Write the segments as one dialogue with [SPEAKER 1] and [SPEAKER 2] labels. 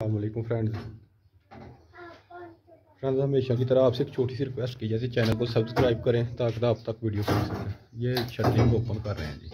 [SPEAKER 1] अस्सलामुअलैकुम फ्रेंड्स। हमेशा की तरह आपसे एक छोटी सी रिक्वेस्ट की जाए, चैनल को सब्सक्राइब करें ताकि आप तक वीडियो पहुंच सकें। ये शटरिंग ओपन कर रहे हैं जी।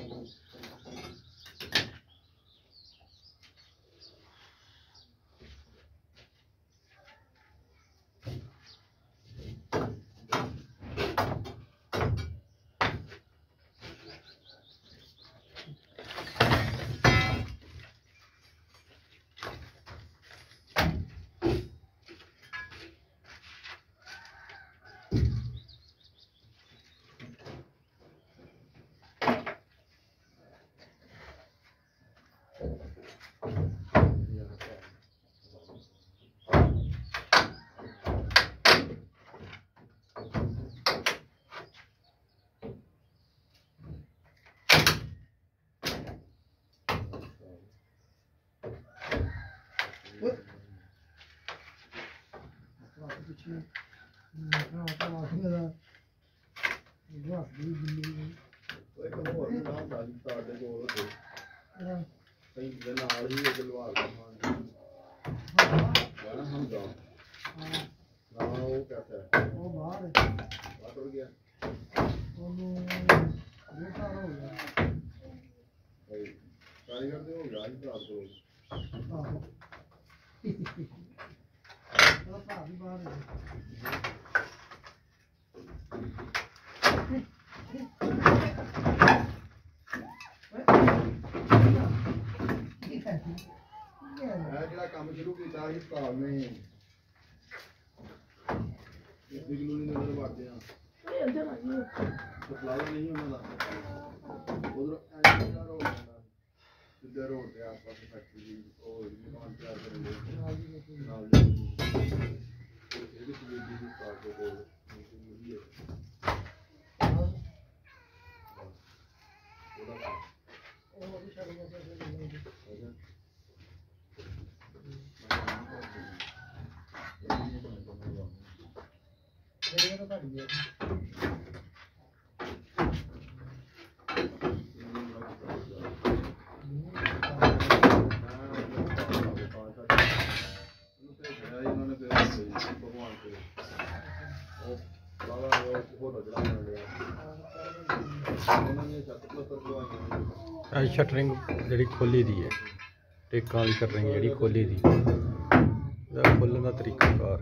[SPEAKER 2] काम शुरू किया इस साल में बिजली नजर मारते हैं सप्लाई नहीं होना उधर इधर रोड पे आसपास फैक्ट्री और दुकान तैयार करेंगे
[SPEAKER 1] शटरिंग जी खोली दी है, टेका वाली शटरिंग जी खोली दी, खोलने का तरीकाकार।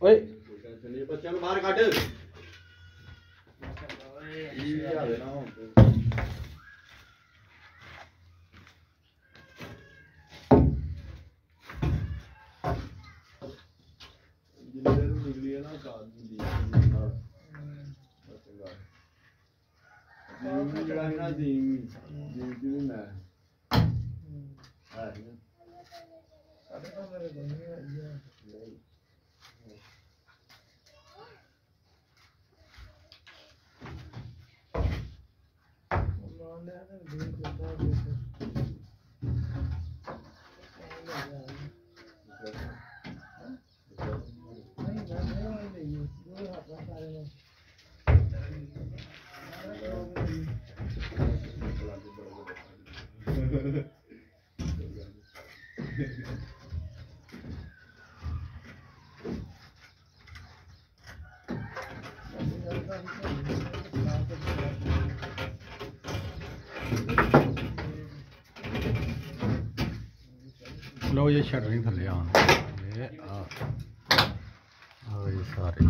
[SPEAKER 1] ओए बच्चों बाहर काट
[SPEAKER 2] ਨਾ ਕਾਲ ਦੀ ਨਾਲ ਚੰਗਾ ਜੀ ਜਿਹੜਾ ਹੈ ਨਾ ਜੀ ਜੀ ਮੈਂ ਹਾਂ ਸਾਡੇ ਕੋਲ ਮੇਰੇ ਬੰਦੇ ਆ
[SPEAKER 1] लो ये शटरिंग थले आन ये ये सारे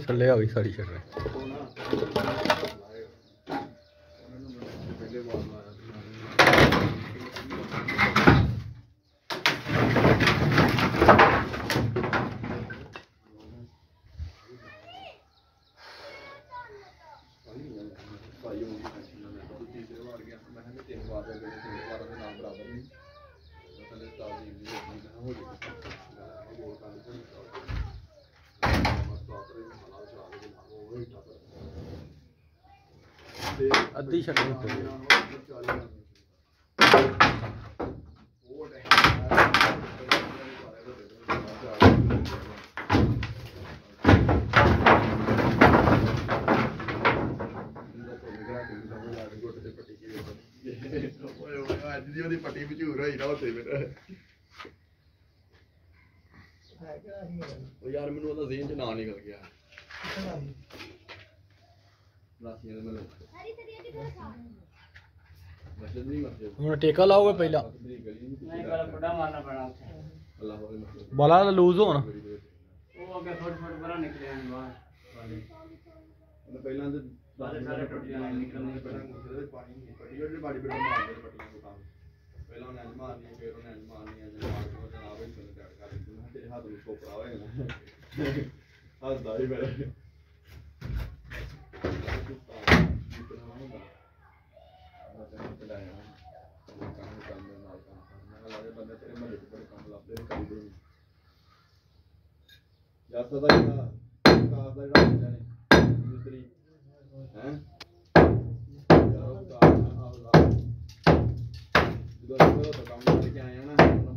[SPEAKER 1] थले आ गई सारी शटरिंग अद्धी शटरिंग थले
[SPEAKER 2] ਦੀ ਪੱਟੀ ਮਸ਼ਹੂਰ ਹੋਈ ਨਾ ਉੱਥੇ ਫਿਰ ਉਹ ਯਾਰ ਮੈਨੂੰ ਉਹਦਾ ਜ਼ੇਨ ਚ ਨਾਂ ਨਿਕਲ ਗਿਆ ਲਾਸੀਆਂ ਦੇ ਮਤਲਬ ਮਸਜਿਦ ਨਹੀਂ ਮਸਜਿਦ
[SPEAKER 1] ਹੁਣ ਟੇਕਾ ਲਾਓਗੇ ਪਹਿਲਾਂ
[SPEAKER 2] ਨਹੀਂ ਪਹਿਲਾਂ ਬੜਾ ਮਾਰਨਾ ਪੈਣਾ ਉੱਥੇ ਅੱਲਾਹ ਹੋਵੇ ਮਸਜਿਦ
[SPEAKER 1] ਬਾਲਾ ਲੂਜ਼ ਹੋਣ
[SPEAKER 2] ਉਹ ਅੱਗੇ ਫੁੱਟ ਬਰਾ ਨਿਕਲਿਆ ਬਾਹਰ ਪਹਿਲਾਂ ਤੇ ਸਾਰੇ ਟੁੱਟ ਜਾਣੇ ਨਿਕਲਣੇ ਪਹਿਲਾਂ ਮੁੱਦੇ ਵਿੱਚ ਪਾਣੀ ਨਹੀਂ ਪੱਟੀ ਜਿਹੜੀ ਬਾੜੀ ਬਿਲਡਰ ਮਾਰਦੇ ਪੱਟੀਆਂ ਨੂੰ ਕੰਮ ਪਹਿਲਾਂ ਉਹਨੇ ਅੱਜ ਮਾਰਨੀ ਫਿਰ ਉਹਨੇ ਅੱਜ ਮਾਰਨੀ ਅੱਜ ਮਾਰ ਕੇ ਉਹਦੇ ਨਾਲ ਵੀ ਚਲ ਕਰ ਦਿੱਤਾ ਤੇਰੇ ਹੱਥ ਨੂੰ ਕੋਪਰਾ ਹੋਇਆ ਨਾ ਹੱਸਦਾ ਹੀ ਮੇਰੇ ਜੱਸ ਦਾ ਜਿਹੜਾ ਕਾਰ ਦਾ ਜਿਹੜਾ ਹੁੰਦਾ ਨੇ ਮਿਸਤਰੀ ਹੈ ਜਦੋਂ ਉਹ ਕੰਮ ਕਰਕੇ ਆਇਆ ਨਾ